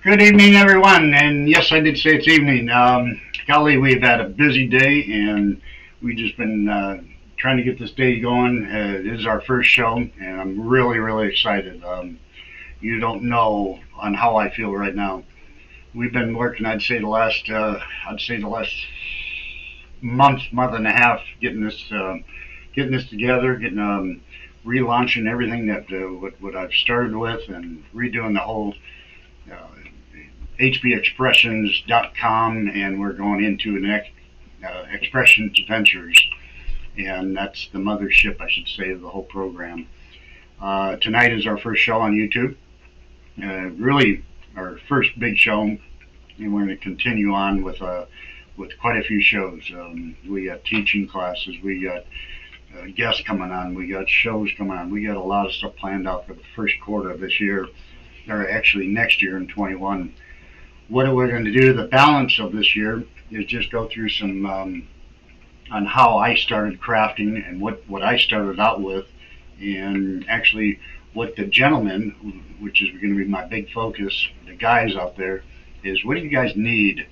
Good evening, everyone. And yes, I did say it's evening. Golly, we've had a busy day, and we've just been trying to get this day going. It is our first show, and I'm really, really excited. You don't know on how I feel right now. We've been working. I'd say the last month and a half, getting this together, getting relaunching everything that what I've started with, and redoing the whole uh, hbexpressions.com, and we're going into Expressions Ventures, and that's the mothership, I should say, of the whole program. Tonight is our first show on YouTube, really our first big show, and we're going to continue on with quite a few shows. We got teaching classes, we got guests coming on, we got shows coming on, we got a lot of stuff planned out for the first quarter of this year, or actually next year in 21. What we're going to do, the balance of this year, is just go through some on how I started crafting and what I started out with, and actually what the gentlemen, which is going to be my big focus, the guys out there, is what do you guys need,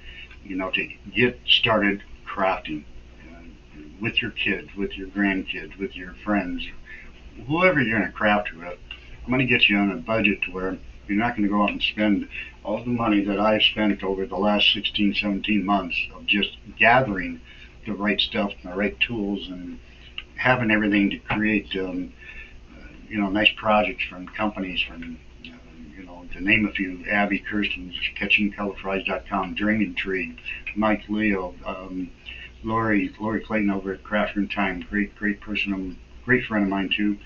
to get started crafting uh, with your kids, with your grandkids, with your friends, whoever you're going to craft with. I'm going to get you on a budget to where you're not going to go out and spend all the money that I've spent over the last 16, 17 months of just gathering the right stuff, the right tools, and having everything to create, nice projects from companies, from, to name a few: Abby Kirsten's kitchencolorfries.com, Dreaming Tree, Mike Leo, Lori Clayton over at Crafter in Time, great person, great friend of mine too.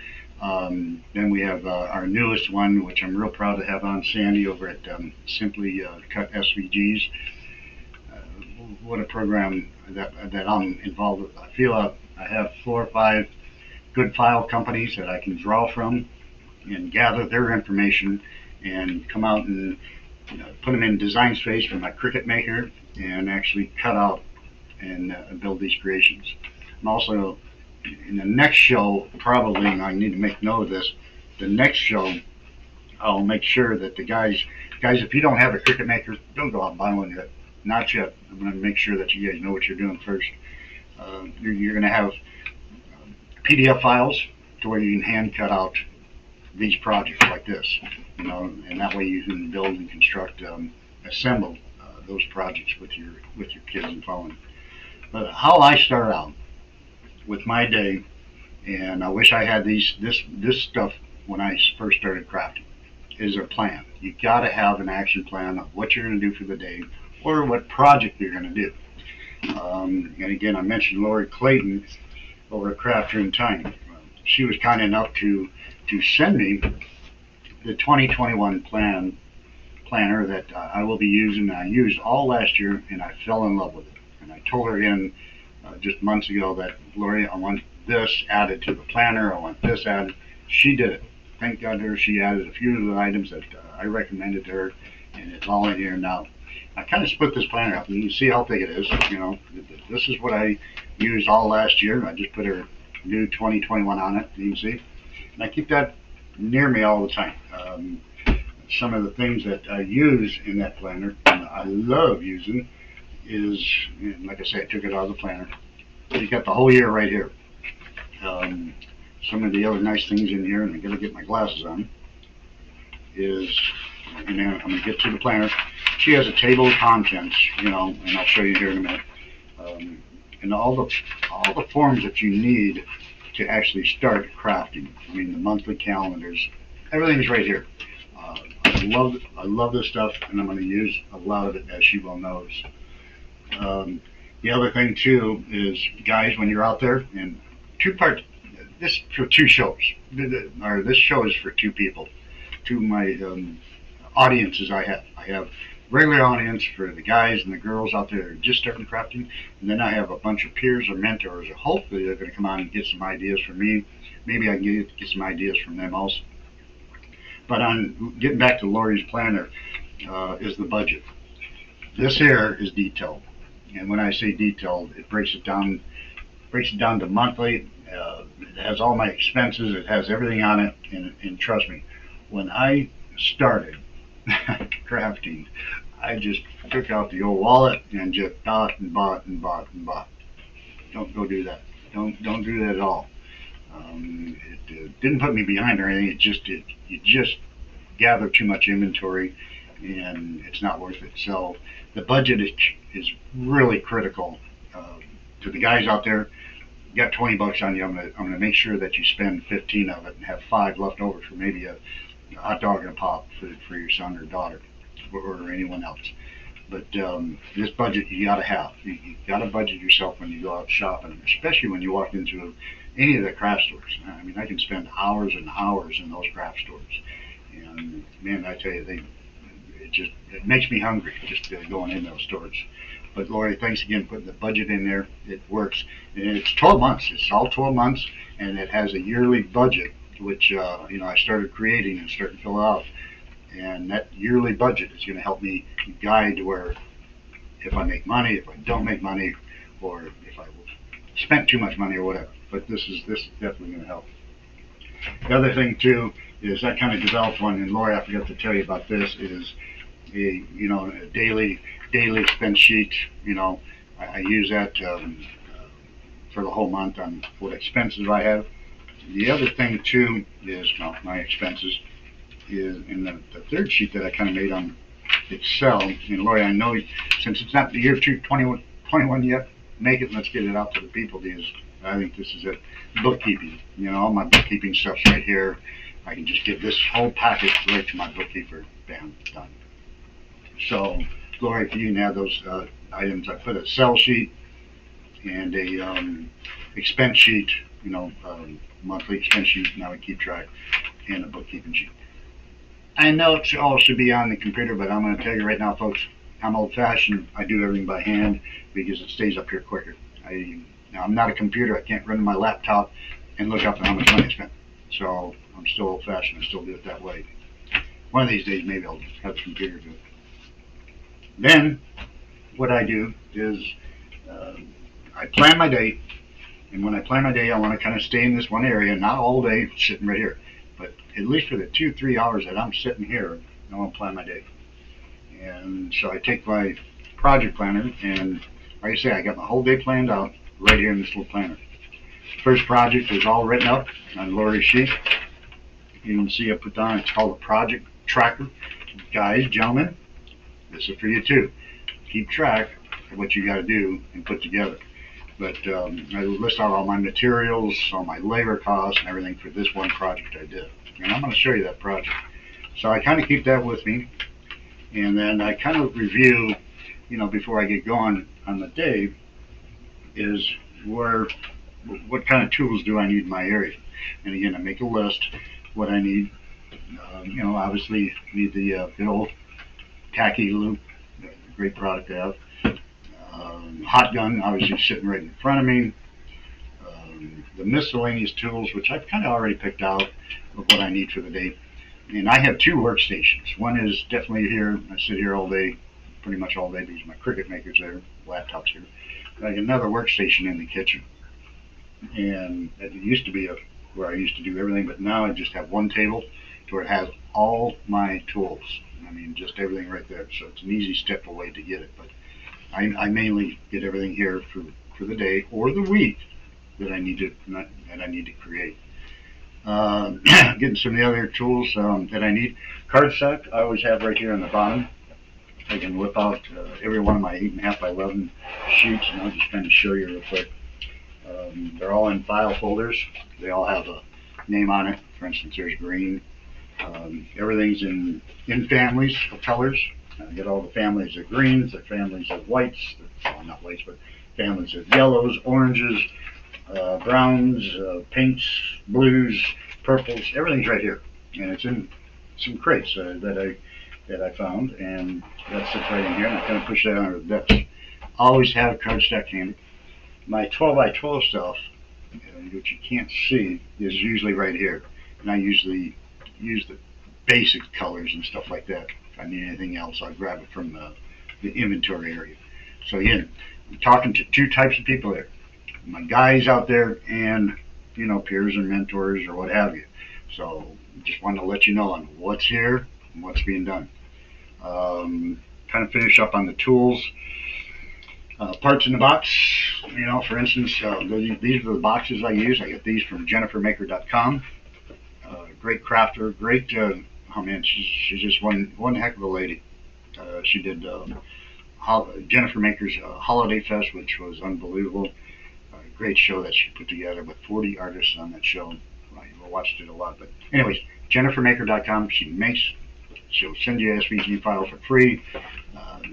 Then we have our newest one, which I'm real proud to have on, Sandy over at Simply Cut SVGs. What a program that I'm involved with. I feel I have 4 or 5 good file companies that I can draw from and gather their information and come out and put them in design space for my Cricut Maker and actually cut out and build these creations. I'm also in the next show, probably, and I need to make note of this, the next show, I'll make sure that the guys, if you don't have a Cricut Maker, don't go out and buy one yet. Not yet. I'm going to make sure that you guys know what you're doing first. You're going to have PDF files to where you can hand cut out these projects like this, and that way you can build and construct, assemble those projects with your kids and phone. But how I start out with my day, and I wish I had this stuff when I first started crafting, is a plan. You got to have an action plan of what you're going to do for the day or what project you're going to do. And again, I mentioned Lori Clayton over at Crafter in Time. She was kind enough to send me the 2021 planner that I will be using. I used all last year, and I fell in love with it. And I told her again just months ago that, Lori, I want this added to the planner. I want this added. She did it. Thank God to her. She added a few of the items that I recommended to her, and it's all in here now. I kind of split this planner up, and you can see how big it is. This is what I used all last year. I just put her new 2021 on it. You can see, and I keep that near me all the time. Some of the things that I use in that planner, and I love using, is, like I say, I took it out of the planner. You got the whole year right here. Some of the other nice things in here, and I gotta get my glasses on, is, and then I'm gonna get to the planner. She has a table of contents, and I'll show you here in a minute. And all the forms that you need to actually start crafting. I mean, the monthly calendars, everything's right here. I love this stuff, and I'm going to use a lot of it, as she well knows. The other thing too is, guys, when you're out there, and two parts, this for 2 shows, or this show is for 2 people, 2 of my audiences I have regular audience for the guys and the girls out there that are just starting crafting, and then I have a bunch of peers or mentors, or hopefully they're going to come on and get some ideas from me. Maybe I can get some ideas from them also. But on getting back to Lori's planner, is the budget. This here is detailed, and when I say detailed, it breaks it down to monthly. It has all my expenses. It has everything on it, and trust me, when I started, crafting. I just took out the old wallet and just bought and bought and bought and bought. Don't go do that. Don't do that at all. It didn't put me behind or anything. You just gather too much inventory, and it's not worth it. So the budget is really critical to the guys out there. You got $20 on you. I'm gonna make sure that you spend 15 of it and have 5 left over for maybe a hot dog and a pop for your son or daughter or anyone else. But this budget you got to have. You got to budget yourself when you go out shopping, especially when you walk into any of the craft stores. I mean, I can spend hours and hours in those craft stores, and man, I tell you, it makes me hungry just going in those stores. But Lori, thanks again for putting the budget in there. It works, and it's 12 months. It's all 12 months, and it has a yearly budget, which I started creating and starting to fill out. And that yearly budget is going to help me guide where if I make money, if I don't make money, or if I spent too much money or whatever. But this is definitely going to help. The other thing too is I kind of developed one, and Lori, I forgot to tell you about this. Is a daily expense sheet. I use that for the whole month on what expenses I have. The other thing too is my expenses is in the third sheet that I kind of made on Excel. And Lori, I know since it's not the year 2021 yet, make it. Let's get it out to the people because I think this is it. Bookkeeping. All my bookkeeping stuff's right here. I can just give this whole packet right to my bookkeeper. Bam, done. So, Lori, if you can have those items, I put a sell sheet and a expense sheet. Monthly expense sheet. Now we keep track, and a bookkeeping sheet. I know it all should be on the computer, but I'm going to tell you right now, folks, I'm old-fashioned. I do everything by hand because it stays up here quicker. I'm not a computer. I can't run my laptop and look up how much money I spent. So I'm still old-fashioned. I still do it that way. One of these days, maybe I'll have a computer do it. Then what I do is I plan my day. And when I plan my day, I want to kind of stay in this one area, not all day sitting right here. But at least for the 2-3 hours that I'm sitting here, I want to plan my day. And so I take my project planner, and like I say, I got my whole day planned out right here in this little planner. First project is all written up on Lori's sheet. You can see I put down, it's called a project tracker. Guys, gentlemen, this is for you too. Keep track of what you got to do and put together. But I list out all my materials, all my labor costs, and everything for this one project I did. And I'm going to show you that project. So I kind of keep that with me. And then I kind of review, before I get going on the day, is what kind of tools do I need in my area. And again, I make a list what I need. Obviously need the good old tacky loop, great product to have. Hot gun, obviously sitting right in front of me. The miscellaneous tools, which I've kind of already picked out of what I need for the day. And I have 2 workstations. One is definitely here. I sit here all day, pretty much all day, because my Cricut maker's there, laptop's here. I got another workstation in the kitchen. And it used to be where I used to do everything, but now I just have one table to where it has all my tools. I mean, just everything right there. So it's an easy step away to get it. But I mainly get everything here for the day or the week that I need to create. Getting some of the other tools that I need. Cardstock I always have right here on the bottom. I can whip out every one of my 8.5 by 11 sheets, and I'll just kind of show you real quick. They're all in file folders. They all have a name on it. For instance, there's green. Everything's in families of colors. I get all the families of greens, the families of whites, well, not whites, but families of yellows, oranges, browns, pinks, blues, purples. Everything's right here, and it's in some crates that I found, and that sits right in here. And I kind of push that under the desk. Always have cardstock handy. My 12 by 12 stuff, which you can't see, is usually right here, and I usually use the basic colors and stuff like that. If I need anything else, I'll grab it from the inventory area. So again, I'm talking to 2 types of people there. My guys out there and, peers and mentors or what have you. So just wanted to let you know on what's here and what's being done. Kind of finish up on the tools. Parts in the box, for instance, these are the boxes I use. I get these from jennifermaker.com. Great crafter, great, oh man, she's just one heck of a lady. She did Jennifer Maker's Holiday Fest, which was unbelievable. Great show that she put together with 40 artists on that show. I watched it a lot, but anyways, jennifermaker.com. She'll send you an SVG file for free.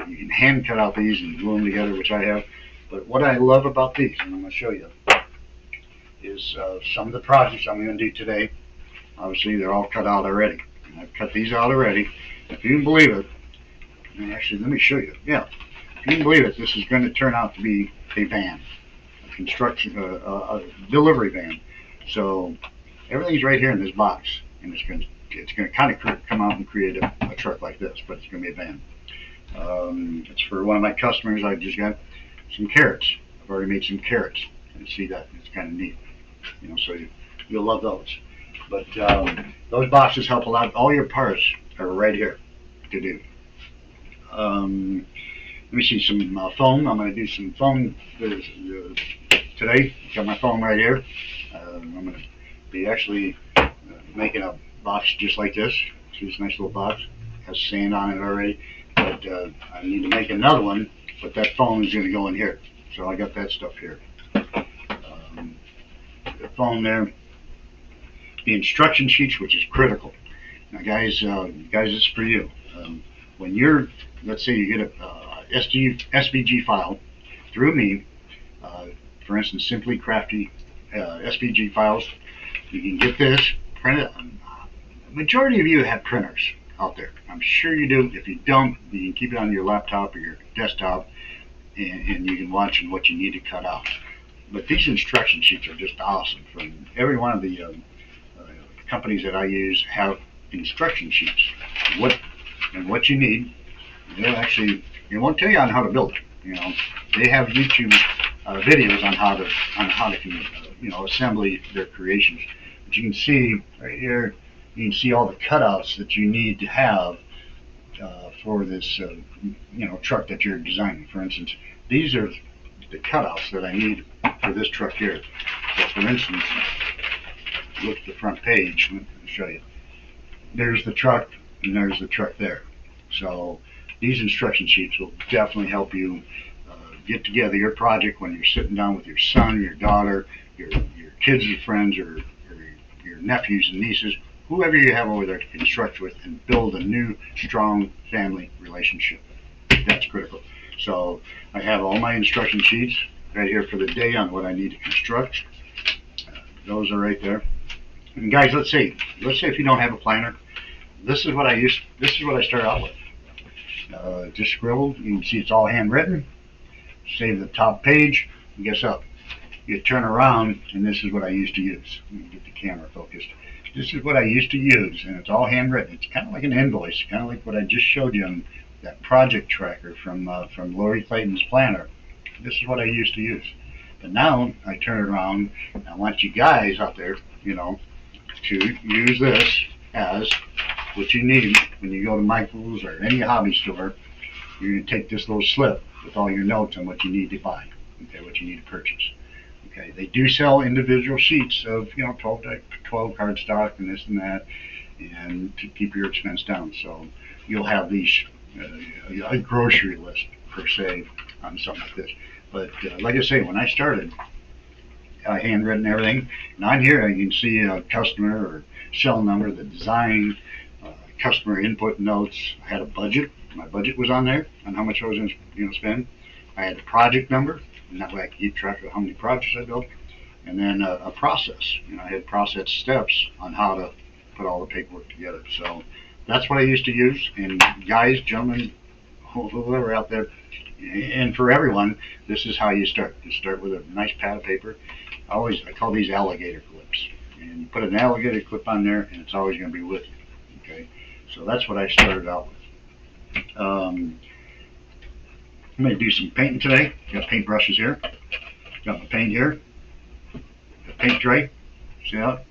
You can hand cut out these and glue them together, which I have. But what I love about these, and I'm going to show you, is some of the projects I'm going to do today. Obviously, they're all cut out already. And I've cut these out already. If you can believe it, and actually, let me show you. Yeah, if you can believe it, this is going to turn out to be a van, a delivery van. So everything's right here in this box, and it's going to kind of come out and create a truck like this, but it's going to be a van. It's for one of my customers. I just got some carrots. I've already made some carrots, and see that it's kind of neat, so you'll love those. But those boxes help a lot. All your parts are right here to do. Let me see some foam. I'm going to do some foam today. Got my foam right here. I'm going to be actually making a box just like this. See this nice little box? Has sand on it already. But I need to make another one, but that foam is going to go in here. So I got that stuff here. The foam there. The instruction sheets, which is critical. Now, guys, this is for you. When let's say you get a SVG file through me, for instance, Simply Crafty SVG files, you can get this, print it. The majority of you have printers out there. I'm sure you do. If you don't, you can keep it on your laptop or your desktop, and you can watch what you need to cut out. But these instruction sheets are just awesome. From every one of the companies that I use have instruction sheets. What you need. It won't tell you on how to build it. They have YouTube videos on how to assembly their creations. But you can see right here. You can see all the cutouts that you need to have for this, truck that you're designing. For instance, these are the cutouts that I need for this truck here. So, for instance, look at the front page. Let me show you. There's the truck, and there's the truck there. So, these instruction sheets will definitely help you get together your project when you're sitting down with your son, your daughter, your kids or friends, or your nephews and nieces. Whoever you have over there to construct with and build a new, strong family relationship. That's critical. So I have all my instruction sheets right here for the day on what I need to construct. Those are right there. And guys, let's say if you don't have a planner, this is what I start out with. Just scribbled. You can see it's all handwritten. Save the top page. And guess what? You turn around, and this is what I used to use. Let me get the camera focused. This is what I used to use, and it's all handwritten. It's kind of like an invoice, kind of like what I just showed you on that project tracker from Lori Clayton's planner. This is what I used to use. But now I turn it around, and I want you guys out there, to use this as what you need when you go to Michael's or any hobby store. You're going to take this little slip with all your notes on what you need to buy, what you need to purchase. Okay, they do sell individual sheets of 12 cardstock and this and that, and to keep your expense down. So you'll have these a grocery list per se on something like this. But like I say, when I started, I handwritten everything. And on here, you can see a customer or cell number, the design, customer input notes. I had a budget. My budget was on there on how much I was going to spend. I had the project number. And that way I could keep track of how many projects I built. And then a process. I had process steps on how to put all the paperwork together. So that's what I used to use. And guys, gentlemen, whoever out there, and for everyone, this is how you start. You start with a nice pad of paper. I call these alligator clips. And you put an alligator clip on there, and it's always going to be with you. Okay, so that's what I started out with. I'm going to do some painting today. Got paint brushes here. Got my paint here. The paint tray. See that?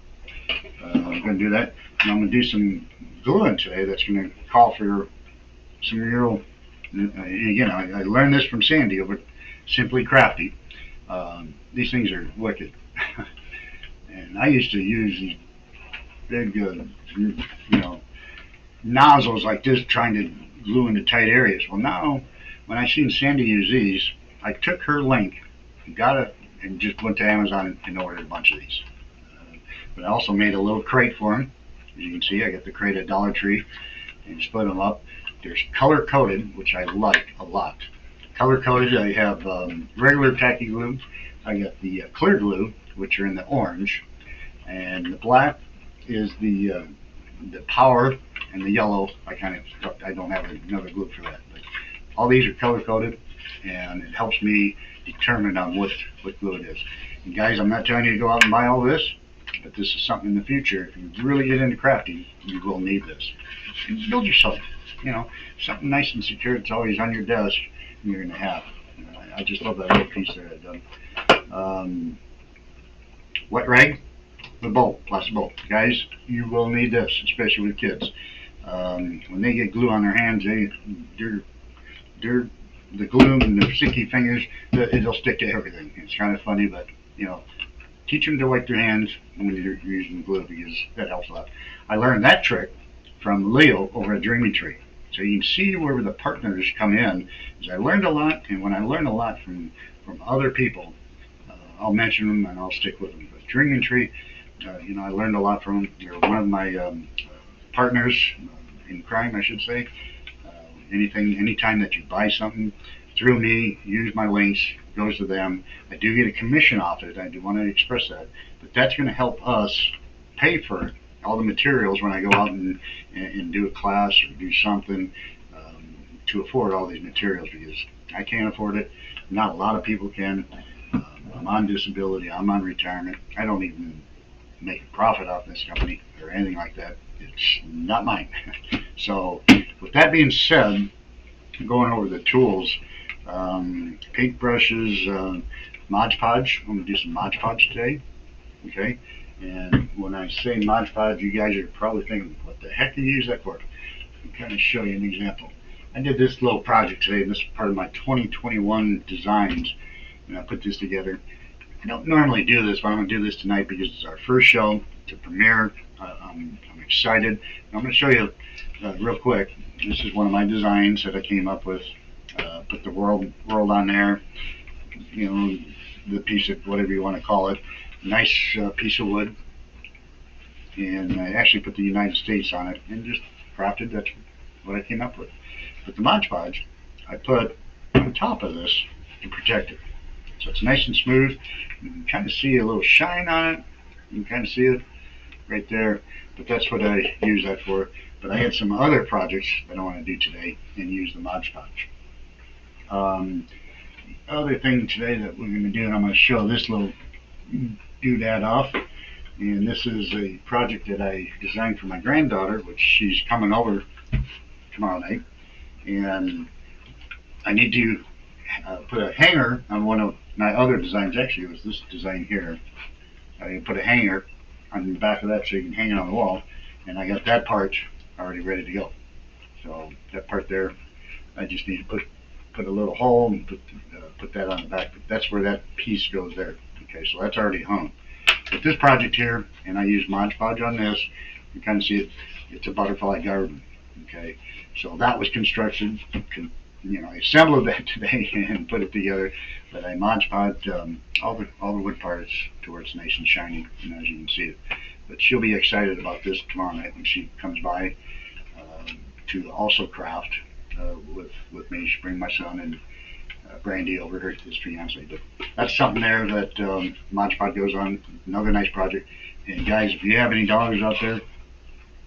I'm going to do that. And I'm going to do some gluing today that's going to call for some real, again, I learned this from Sandy over at Simply Crafty. These things are wicked. And I used to use these big, nozzles like this trying to glue into tight areas. Well, now, when I seen Sandy use these, I took her link, got it, and just went to Amazon and ordered a bunch of these. But I also made a little crate for them. As you can see, I got the crate at Dollar Tree and split them up. There's color coded, which I like a lot. Color coded, I have regular tacky glue. I got the clear glue, which are in the orange, and the black is the power, and the yellow I don't have another glue for that. But all these are color coded, and it helps me determine on what glue it is. And guys, I'm not telling you to go out and buy all this, but this is something in the future. If you really get into crafting, you will need this. And build yourself, something nice and secure. It's always on your desk. And you're gonna have. I just love that little piece there I've done. Wet rag, the bolt, plastic bolt. Guys, you will need this, especially with kids. When they get glue on their hands, they're the glue and their sticky fingers, it'll stick to everything. It's kind of funny, but teach them to wipe their hands when you're using glue, because that helps a lot. I learned that trick from Leo over at Dreamy Tree. So you can see where the partners come in. Is I learned a lot, and when I learn a lot from other people, I'll mention them and I'll stick with them. But Dreamy Tree, I learned a lot from them. They're one of my partners in crime, I should say. Anytime that you buy something through me, use my links, goes to them. I do get a commission off it. I do want to express that, but that's going to help us pay for all the materials when I go out and do a class or do something to afford all these materials, because I can't afford it. Not a lot of people can. I'm on disability. I'm on retirement. I don't even make a profit off this company or anything like that. It's not mine. So with that being said, going over the tools, paint brushes, Mod Podge. I'm going to do some Mod Podge today. Okay. And when I say Mod Podge, you guys are probably thinking, what the heck do you use that for? I'll kind of show you an example. I did this little project today, and this is part of my 2021 designs, and I put this together. I don't normally do this, but I'm going to do this tonight because it's our first show. It's a premiere. I'm excited. I'm going to show you real quick. This is one of my designs that I came up with. Put the world on there. The piece of whatever you want to call it. Nice piece of wood. And I actually put the United States on it and just crafted. That's what I came up with. But the Mod Podge, I put on top of this to protect it. So it's nice and smooth. You can kind of see a little shine on it. You can kind of see it right there. But that's what I use that for. But I had some other projects that I want to do today and use the Mod Podge. The other thing today that we're going to do, and I'm going to show this little doodad off. And this is a project that I designed for my granddaughter, which she's coming over tomorrow night. And I need to put a hanger on one of my other designs. Actually, it was this design here. I put a hanger on the back of that so you can hang it on the wall. And I got that part already ready to go. So that part there, I just need to put a little hole and put that on the back. But that's where that piece goes there. Okay, so that's already hung. But this project here, and I use Mod Podge on this, you kind of see it, it's a butterfly garden. Okay, so that was construction. I assembled that today and put it together, but I Mod Podged all the wood parts to where it's nice and shiny, as you can see it. But she'll be excited about this tomorrow night when she comes by to also craft with me. She bring my son and Brandy over here to his fiance. But that's something there that Mod Podge goes on. Another nice project. And guys, if you have any dollars out there,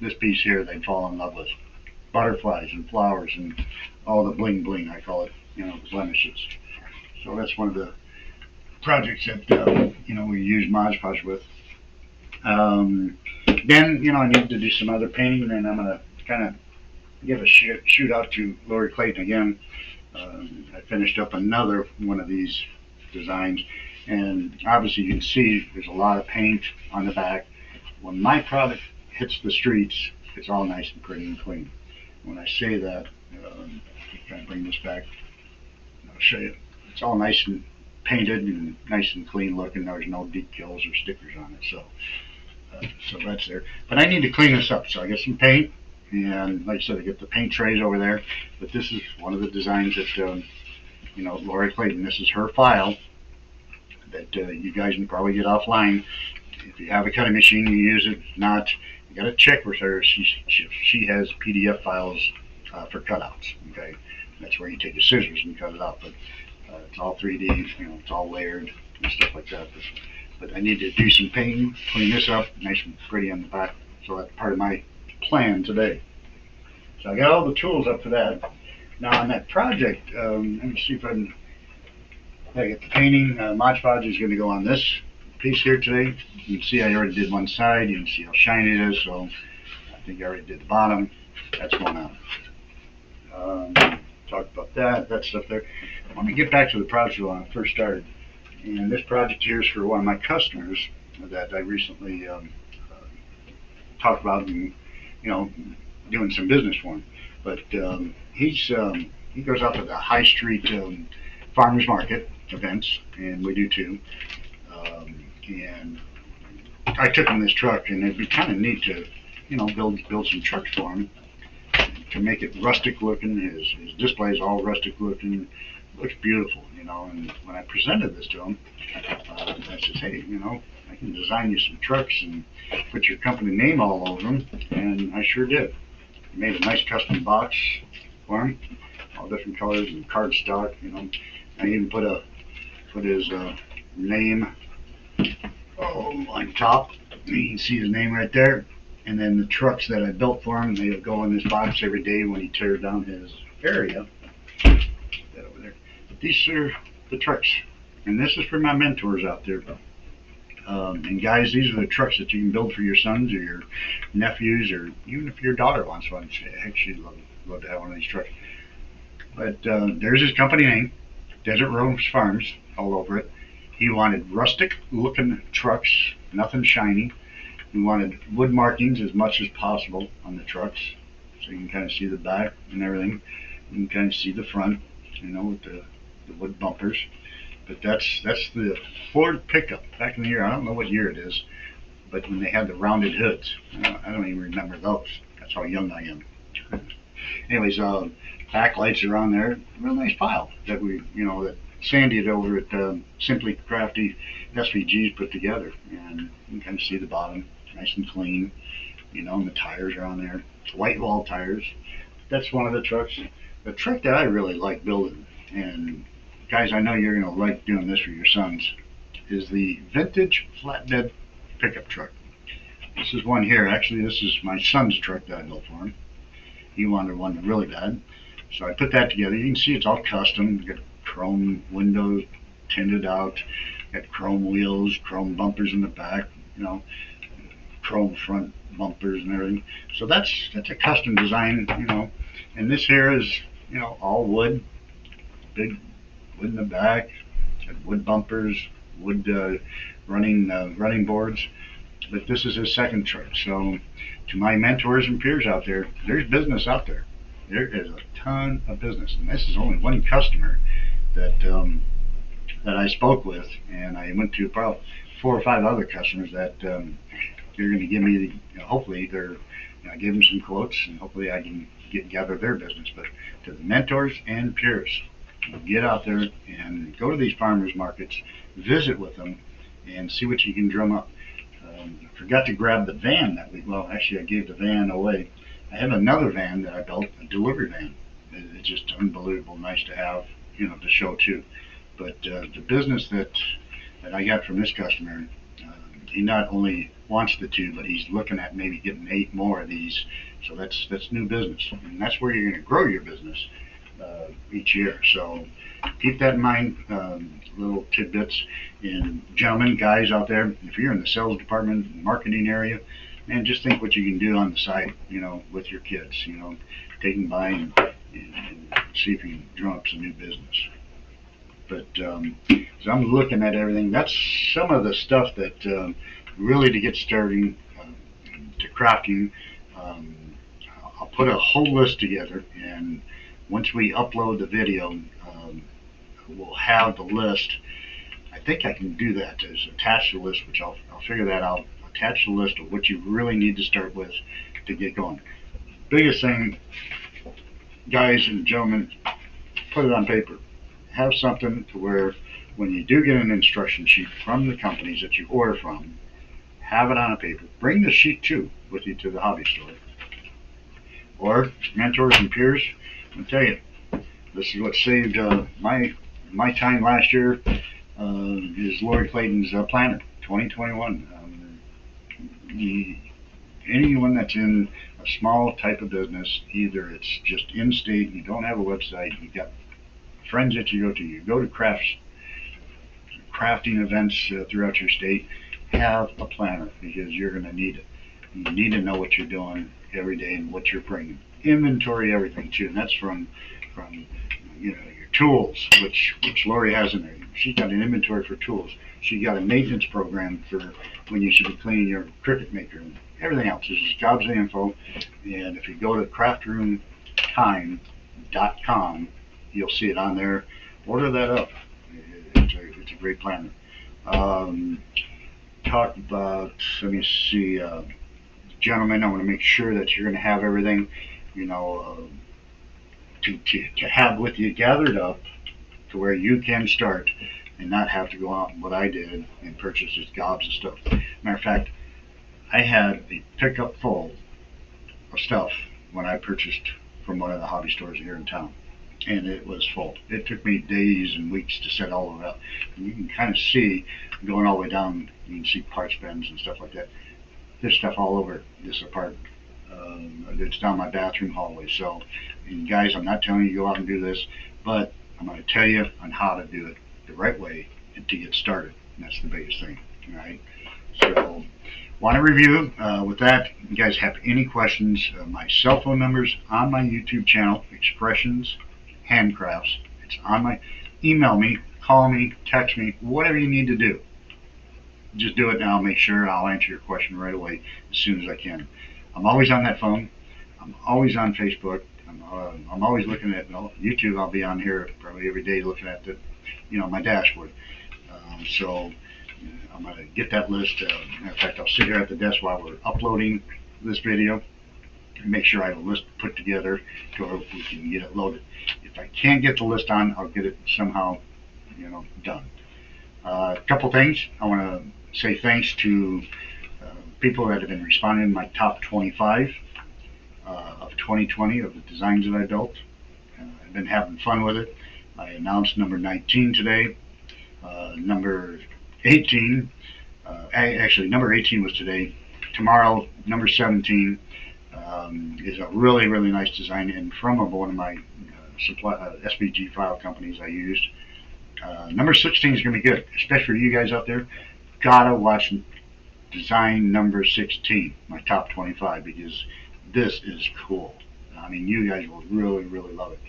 this piece here they'd fall in love with. Butterflies and flowers and all the bling bling, I call it, the blemishes. So that's one of the projects that we use Mod Podge with. Then I need to do some other painting, and I'm gonna kind of give a shoot out to Lori Clayton again. I finished up another one of these designs, and obviously you can see there's a lot of paint on the back. When my product hits the streets, it's all nice and pretty and clean. When I say that, Kind of bring this back. I'll show you. It's all nice and painted and nice and clean looking. There's no decals or stickers on it, so that's there. But I need to clean this up, so I get some paint, and like I said, I get the paint trays over there. But this is one of the designs that Lori Clayton. This is her file that you guys can probably get offline. If you have a cutting machine, you use it. If not, you got to check with her. She has PDF files for cutouts. Okay, that's where you take your scissors and cut it out. But it's all 3D. It's all layered and stuff like that. But I need to do some painting, clean this up, nice and pretty on the back. So that's part of my plan today. So I got all the tools up for that. Now on that project, let me see if I can. I get the painting. Mod Podge is going to go on this piece here today. You can see I already did one side. You can see how shiny it is. So I think I already did the bottom. That's going on. Talked about that stuff there. Let me get back to the project when I first started. And this project here is for one of my customers that I recently talked about and doing some business for him. But he goes out to the high street farmers market events, and we do too. And I took him this truck, and it'd be kind of neat to build some trucks for him to make it rustic looking. His display is all rustic looking. Looks beautiful, and when I presented this to him, I said, hey, I can design you some trucks and put your company name all over them, and I sure did. I made a nice custom box for him, all different colors and cardstock, I even put his name on top. You can see his name right there, and then the trucks that I built for him, they'll go in this box every day when he tears down his area. That over there. These are the trucks, and this is for my mentors out there. And guys, these are the trucks that you can build for your sons or your nephews, or even if your daughter wants one. Heck, she'd love to have one of these trucks. But there's his company name, Desert Rose Farms, all over it. He wanted rustic looking trucks, nothing shiny. He wanted wood markings as much as possible on the trucks, so you can kind of see the back and everything. You can kind of see the front, with the wood bumpers. But that's the Ford pickup back in the year. I don't know what year it is, but when they had the rounded hoods, I don't even remember those. That's how young I am. Anyways, back lights are on there. Real nice file that that Sandy had over at Simply Crafty SVGs put together, and you can kind of see the bottom, nice and clean. And the tires are on there, white wall tires. That's one of the trucks. The truck that I really like building, and guys, I know you're going to like doing this for your sons, is the vintage flatbed pickup truck. This is one here. Actually, this is my son's truck that I built for him. He wanted one really bad, so I put that together. You can see it's all custom. Got chrome windows tinted out, got chrome wheels, chrome bumpers in the back, chrome front bumpers and everything. So that's a custom design, And this here is, all wood, big wood in the back, wood bumpers, wood running boards. But this is his second truck. So to my mentors and peers out there, there's business out there. There is a ton of business, and this is only one customer that I spoke with, and I went to probably 4 or 5 other customers that they're going to give me. Hopefully, I gave them some quotes, and hopefully I can gather their business. But to the mentors and peers, get out there and go to these farmers markets, visit with them, and see what you can drum up. I forgot to grab the van actually I gave the van away. I have another van that I built, a delivery van. It's just unbelievable nice to have, to show too. But the business that I got from this customer, he not only wants the 2, but he's looking at maybe getting 8 more of these. So that's new business, and that's where you're going to grow your business each year. So keep that in mind. Little tidbits. And gentlemen, guys out there, if you're in the sales department, marketing area, man, just think what you can do on the side, with your kids, take them by and see if you can drum up some new business. But as I'm looking at everything, that's some of the stuff that really to get starting to crafting. I'll put a whole list together, and Once we upload the video, we'll have the list. I think I can do that, is attach the list, which I'll figure that out. Attach the list of what you really need to start with to get going. Biggest thing, guys and gentlemen, put it on paper. Have something to where when you do get an instruction sheet from the companies that you order from, have it on a paper. Bring the sheet too with you to the hobby store. Or mentors and peers, I'll tell you, this is what saved my time last year. Is Lori Clayton's planner 2021. Anyone that's in a small type of business, either it's just in state, you don't have a website, you got friends that you go to crafting events throughout your state, have a planner because you're going to need it. You need to know what you're doing every day and what you're bringing. Inventory everything too, and that's from your tools, which Lori has in there. She's got an inventory for tools. She got a maintenance program for when you should be cleaning your cricket maker and everything else. This is jobs and info, and if you go to craftroomtime.com, you'll see it on there. Order that up. It's a great planner. Talk about, let me see, gentlemen, I want to make sure that you're going to have everything, to have with you gathered up to where you can start and not have to go out and what I did and purchase these gobs of stuff. Matter of fact, I had a pickup full of stuff when I purchased from one of the hobby stores here in town, and it was full. It took me days and weeks to set all of it up. And you can kind of see, going all the way down, you can see parts bins and stuff like that. There's stuff all over this apartment. It's down my bathroom hallway. So, and guys, I'm not telling you to go out and do this, but I'm going to tell you on how to do it the right way and to get started. And that's the biggest thing, right? So, want to review. With that, if you guys have any questions, my cell phone number's on my YouTube channel, Expressions Handcrafts. It's on my, email me, call me, text me, whatever you need to do. Just do it now. Make sure I'll answer your question right away as soon as I can. I'm always on that phone. I'm always on Facebook. I'm always looking at YouTube. I'll be on here probably every day looking at my dashboard. So I'm going to get that list. In fact, I'll sit here at the desk while we're uploading this video and make sure I have a list put together so we can get it loaded. If I can't get the list on, I'll get it somehow, done. A couple things. I want to say thanks to people that have been responding to my top 25 of 2020 of the designs that I built. I've been having fun with it. I announced number 19 today. Number 18, actually number 18 was today. Tomorrow, number 17 is a really, really nice design, and from one of my SVG file companies I used. Number 16 is going to be good, especially for you guys out there. Gotta watch design number 16, my top 25, because this is cool. I mean, you guys will really, really love it.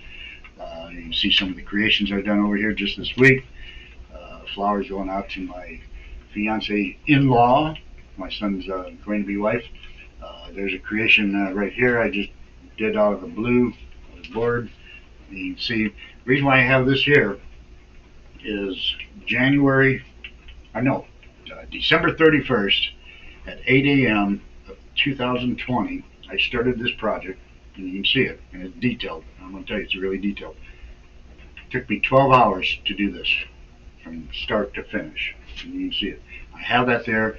You can see some of the creations I've done over here just this week. Flowers going out to my fiance in-law, my son's going to be wife. There's a creation right here I just did out of the blue board. You can see the reason why I have this here is December 31st at 8 a.m. of 2020. I started this project, and you can see it, and it's detailed. I'm going to tell you, it's really detailed. It took me 12 hours to do this from start to finish, and you can see it. I have that there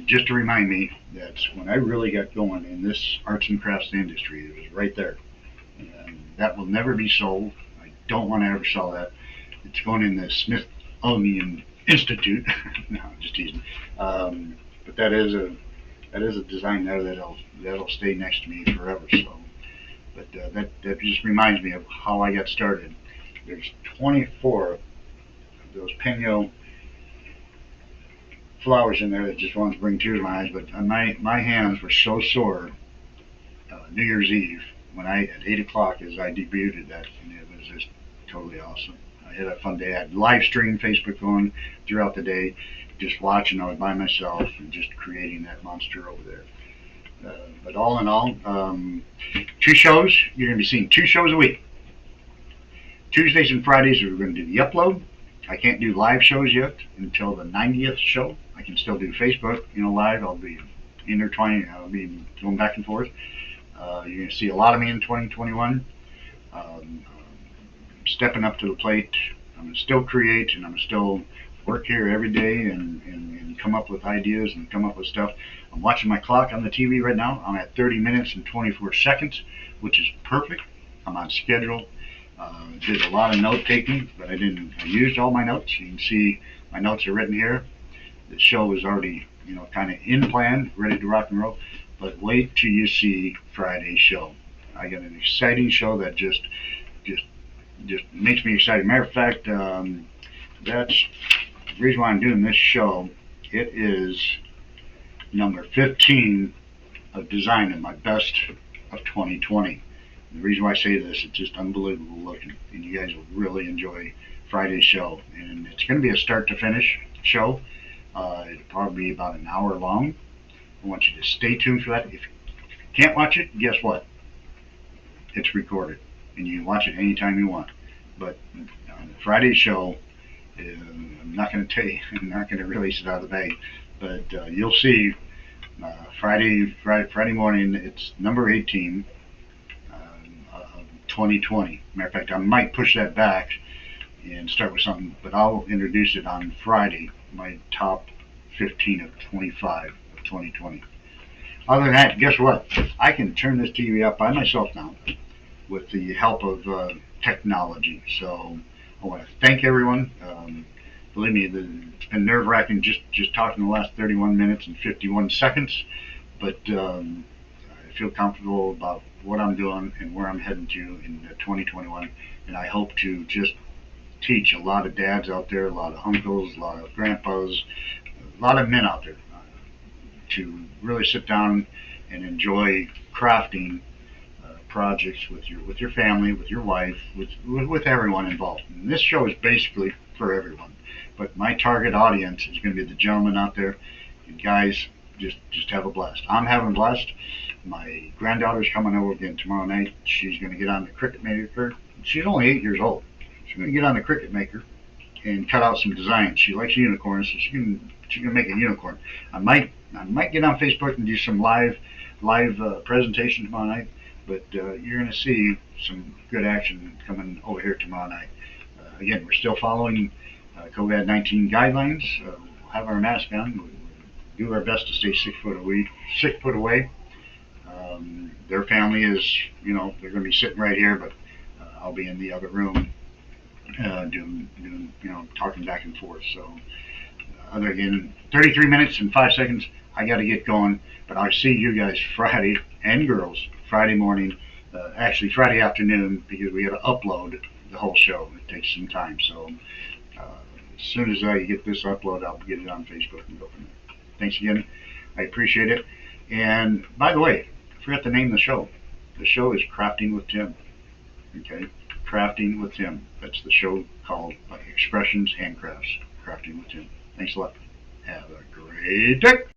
just to remind me that when I really got going in this arts and crafts industry, it was right there. And that will never be sold. I don't want to ever sell that. It's going in the Smithsonian Institute. No, I'm just teasing. But that is a design there that'll stay next to me forever. So, but that just reminds me of how I got started. There's 24 of those Pino flowers in there that just wanted to bring tears to my eyes. But my hands were so sore New Year's Eve at 8 o'clock as I debuted that, and it was just totally awesome. I had a fun day. I had live stream Facebook going throughout the day, just watching. I was by myself and just creating that monster over there. But all in all, 2 shows. You're going to be seeing 2 shows a week. Tuesdays and Fridays we're going to do the upload. I can't do live shows yet until the 90th show. I can still do Facebook, live. I'll be intertwining. I'll be going back and forth. You're going to see a lot of me in 2021. Stepping up to the plate. I'm going to still create, and I'm going to still work here every day and come up with ideas and come up with stuff. I'm watching my clock on the TV right now. I'm at 30 minutes and 24 seconds, which is perfect. I'm on schedule. Did a lot of note taking, but I used all my notes. You can see my notes are written here. The show is already, kind of in plan, ready to rock and roll. But wait till you see Friday's show. I got an exciting show that just makes me excited. Matter of fact, that's the reason why I'm doing this show. It is number 15 of designing my best of 2020. The reason why I say this, it's just unbelievable looking, and you guys will really enjoy Friday's show. And it's going to be a start to finish show. It'll probably be about an hour long. I want you to stay tuned for that. If you can't watch it, guess what? It's recorded, and you can watch it anytime you want. But on Friday's show, I'm not going to tell you, I'm not going to release it out of the bag, but you'll see Friday morning. It's number 18. 2020. Matter of fact, I might push that back and start with something, but I'll introduce it on Friday, my top 15 of 25 of 2020. Other than that, guess what? I can turn this TV up by myself now with the help of technology. So I want to thank everyone. Believe me, it's been nerve-wracking just talking the last 31 minutes and 51 seconds, but I feel comfortable about what I'm doing and where I'm heading to in 2021, and I hope to just teach a lot of dads out there, a lot of uncles, a lot of grandpas, a lot of men out there to really sit down and enjoy crafting projects with your family, with your wife, with everyone involved. And this show is basically for everyone, but my target audience is going to be the gentlemen out there. And guys, just have a blast. I'm having a blast. My granddaughter's coming over again tomorrow night. She's going to get on the Cricut Maker. She's only 8 years old. She's going to get on the Cricut Maker and cut out some designs. She likes unicorns, so she's going to make a unicorn. I might get on Facebook and do some live presentation tomorrow night, but you're going to see some good action coming over here tomorrow night. Again, we're still following COVID-19 guidelines. We'll have our mask on. We'll do our best to stay 6 foot away. Their family is, they're going to be sitting right here, but I'll be in the other room doing, talking back and forth. So, again, 33 minutes and 5 seconds. I got to get going, but I'll see you guys Friday, and girls, Friday morning, actually Friday afternoon, because we got to upload the whole show. It takes some time. So, as soon as I get this upload, I'll get it on Facebook and go from there. Thanks again. I appreciate it. And by the way, I forgot to name the show. The show is Crafting with Tim. Okay? Crafting with Tim. That's the show called Expressions Handcrafts. Crafting with Tim. Thanks a lot. Have a great day.